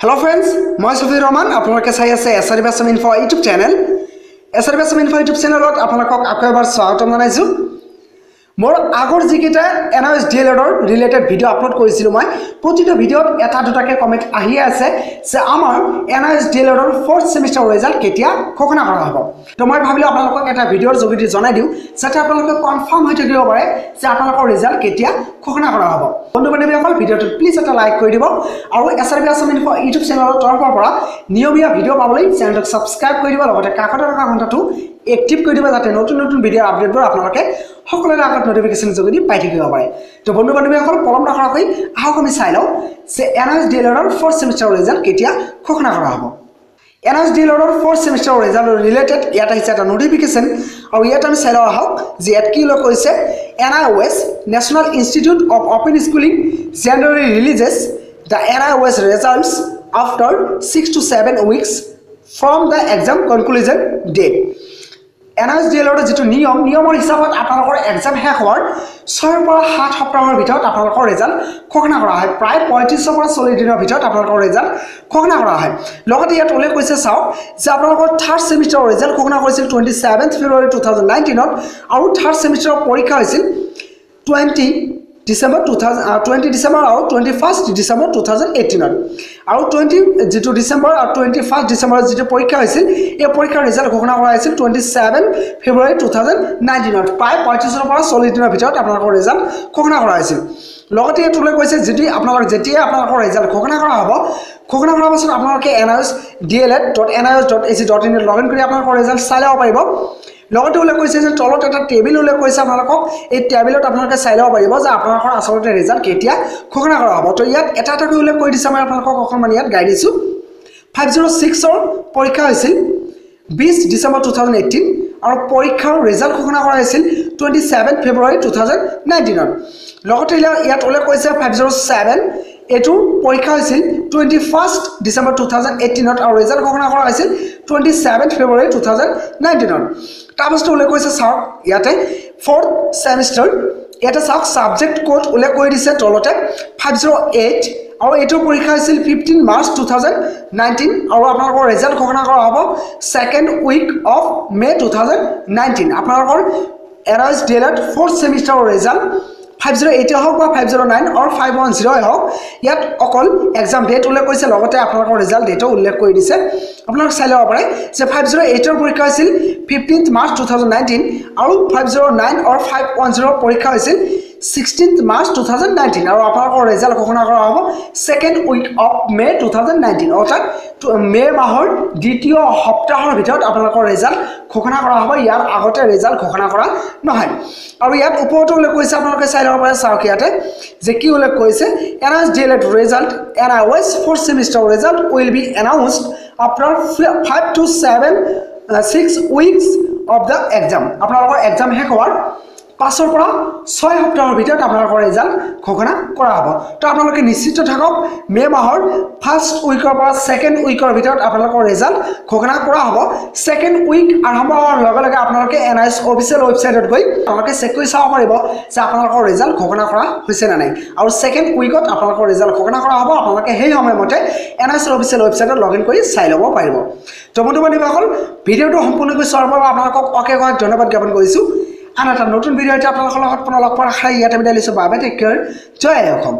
Hello friends, মই সুফি ৰহমান আপোনালোকে চাই আছে SRB Assam info YouTube channel SRB Assam info YouTube চেনেলত আপোনালোকক আকৌ এবাৰ স্বাগতম জনাইছো মোৰ আগৰ যিকেইটা এনআইএছ ডিএলএডৰ ৰিলেটেড ভিডিও আপলোড কৰিছিলো মই প্ৰতিটো ভিডিওত এটা দুটাকে কমেন্ট আহি আছে যে আমাৰ এনআইএছ ডিএলএডৰ 4th সেমিস্টাৰ ৰিজাল্ট কেতিয়া ঘোষণা কৰা হ'ব তো মই ভাবিলো আপোনালোকক এটা ভিডিওৰ যোগেদি জনাই দিও যাতে আপোনালোকে কনফাৰ্ম হৈ থাকিব পাৰে যে আপোনালোকৰ ৰিজাল্ট কেতিয়া ঘোষণা কৰা হ'ব বন্ধু বান্ধৱীসকল ভিডিওটো প্লিজ এটা লাইক কৰি দিব আৰু এছআৰবি আছাম ইনফো ইউটিউব চেনেলৰ তৰফৰ পৰা নিয়মীয়া ভিডিও পাবলৈ চেনেলটো সাবস্ক্ৰাইব কৰি দিব লগতে কাষতে থকা ঘণ্টাটো এক্টিভ কৰি দিব যাতে নতুন নতুন ভিডিওৰ আপডেটবোৰ আপোনালোকে সকলোৰে আগত নোটিফিকেশন যোগেদি পাই থাকিব পাৰে তো বন্ধু বান্ধৱীসকল পলম নকৰাকৈ আহক আমি চাই লওঁ যে এনআইএছ ডিএলএডৰ 4th সেমিস্টাৰ ৰিজাল্ট কেতিয়া ঘোষণা কৰা হ'ব এনআইএছ ডিএলএডৰ 4th সেমিস্টাৰ ৰিজাল্ট ৰিলেটেড ইয়াত আহিছে এটা নোটিফিকেশন আৰু ইয়াত আমি চাই লওঁ আহক যে ইয়াত কি লৈ কৈছে NIOS National Institute of Open Schooling generally releases the NIOS results after 6 to 7 weeks from the exam conclusion date NIS ডিএলএডৰ যেটো নিয়মৰ হিচাপত আপোনালোকৰ এক্সাম শেষ হোৱাৰ 6 পৰা 7 সপ্তাহৰ ভিতৰত আপোনালোকৰ ৰিজাল্ট ঘোষণা কৰা হয় প্ৰায় 35 পৰা 40 দিনৰ ভিতৰত আপোনালোকৰ ৰিজাল্ট ঘোষণা কৰা হয় লগতে ইয়াত উল্লেখ কৰিছে চাওক যে আপোনালোকৰ 3rd সেমিস্টাৰৰ ৰিজাল্ট ঘোষণা কৰিছিল 27th ফেব্ৰুৱাৰী 2019 ত আৰু 3rd সেমিস্টাৰৰ পৰীক্ষা হৈছিল 20 ডিসেম্বৰ আৰু 21st ডিসেম্বৰ 2018 আৰু 20 যেটো ডিসেম্বৰ আৰু 21st ডিসেম্বৰ যেটো পৰীক্ষা হৈছিল এই পৰীক্ষাৰ ৰিজাল্ট ঘোষণা কৰা হৈছিল 27 ফেব্ৰুৱাৰী 2019 ত প্ৰায় 35 পৰা 40 দিনৰ ভিতৰত আপোনালোকৰ ৰিজাল্ট ঘোষণা কৰা হৈছিল লগতে এটো লৈ কৈছে যদি আপোনালোকৰ ৰিজাল্ট ঘোষণা কৰা হ'ব ঘোষণা কৰাৰ পাছত আপোনালোকে NIOS.NIOS.ac.in লগইন কৰি আপোনালোকৰ ৰিজাল্ট চাই ল'ব পাৰিব লগতে উল্লেখ কৰিছে যে তলত এটা টেবিল উল্লেখ কৰিছে আপোনালোকক এই টেবিলত আপোনালোকে চাই ল'ব পাৰিব যে আপোনালোকৰ আসলতে ৰিজাল্ট কেতিয়া ঘোষণা কৰা হ'ব তো ইয়াত এটা উল্লেখ কৰি দিছে মই আপোনালোকক অকমান ইয়াত গাই দিছো 506 ৰ পৰীক্ষা হৈছিল 20 ডিসেম্বৰ 2018 আৰু পৰীক্ষাৰ ৰিজাল্ট ঘোষণা কৰা হৈছিল 27 ফেব্ৰুৱাৰী 2019 ত লগতে ইয়াত উল্লেখ কৰিছে 507 এটো পৰীক্ষা হৈছিল 21st ডিসেম্বৰ 2018 ত আৰু ৰিজাল্ট ঘোষণা কৰা হৈছিল 27 ফেব্ৰুৱাৰী 2019 ত তাৰপাছত উল্লেখ কৰিছে চাওক ইয়াতে 4th সেমিস্টাৰ এটা চাওক সাবজেক্ট কোড উল্লেখ কৰি দিছে তলতে 508 আৰু এটো পৰীক্ষা হৈছিল 15 মাৰ্চ 2019 আৰু আপোনালোকৰ ৰিজাল্ট ঘোষণা কৰা হ'ব 2nd উইক অফ মে 2019 আপোনালোকৰ এনআইএছ ডিএলএড 4th সেমিস্টাৰৰ ৰিজাল্ট 508 হওক বা 509 or 510 হওক ইয়াত অকল এক্সাম ডেট উল্লেখ কৰিছে লগতে আপোনালোকৰ ৰিজাল্ট ডেটও উল্লেখ কৰি দিছে আপোনালোক চাই ল'ব পাৰে যে 508 ৰ পৰীক্ষা হৈছিল 15th মাৰ্চ 2019 আৰু 509 or 510 পৰীক্ষা হৈছিল 16th মাৰ্চ 2019 আৰু আপোনালোকৰ ৰিজাল্ট ঘোষণা কৰা হ'ব 2nd উইক অফ মে 2019 অৰ্থাৎ মে মাহৰ দ্বিতীয় সপ্তাহৰ ভিতৰত আপোনালোকৰ ৰিজাল্ট ঘোষণা কৰা হ'ব ইয়াৰ আগতে ৰিজাল্ট ঘোষণা কৰা নহয় আৰু ইয়াত ওপৰতো উল্লেখ কৰিছে আপোনালোকে চাই ল'ব পাৰে চাওক ইয়াতে যে কি উল্লেখ কৰিছে NIOS DElEd result NIOS 4th semester result will be announced after 5 to 6 weeks of the exam আপোনালোকৰ এক্সাম শেষ হোৱাৰ 5 পৰা 6 সপ্তাহৰ ভিতৰত আপোনালোকৰ ৰিজাল্ট ঘোষণা কৰা হ'ব তো আপোনালোকে নিশ্চিত থাকক মে মাহৰ 1st উইকৰ পৰা 2nd উইকৰ ভিতৰত আপোনালোকৰ ৰিজাল্ট ঘোষণা কৰা হ'ব 2nd উইক আৰম্ভ হোৱাৰ লগে লগে আপোনালোকে NIOS অফিচিয়েল ৱেবছাইটত গৈ আপোনালোকে চেক কৰি চাব পাৰিব যে আপোনালোকৰ ৰিজাল্ট ঘোষণা কৰা হৈছে না নাই আৰু 2nd উইকত আপোনালোকৰ ৰিজাল্ট ঘোষণা কৰা হ'ব আপোনালোকে সেই সময়মতে NIOS অফিচিয়েল ৱেবছাইটত লগইন কৰি চাই ল'ব পাৰিব তো বন্ধু বান্ধৱীসকল ভিডিওটো সম্পূৰ্ণকৈ চোৱাৰ বাবে আপোনালোকক অশেষ ধন্যবাদ জ্ঞাপন কৰিছো আন এটা নতুন ভিডিও এটা আপোনালোকৰ লগত পুনৰ লগ পোৱাৰ আশাৰে ইয়াতে বিদায় লৈছো বাবে টেক কেয়াৰ জয় অসম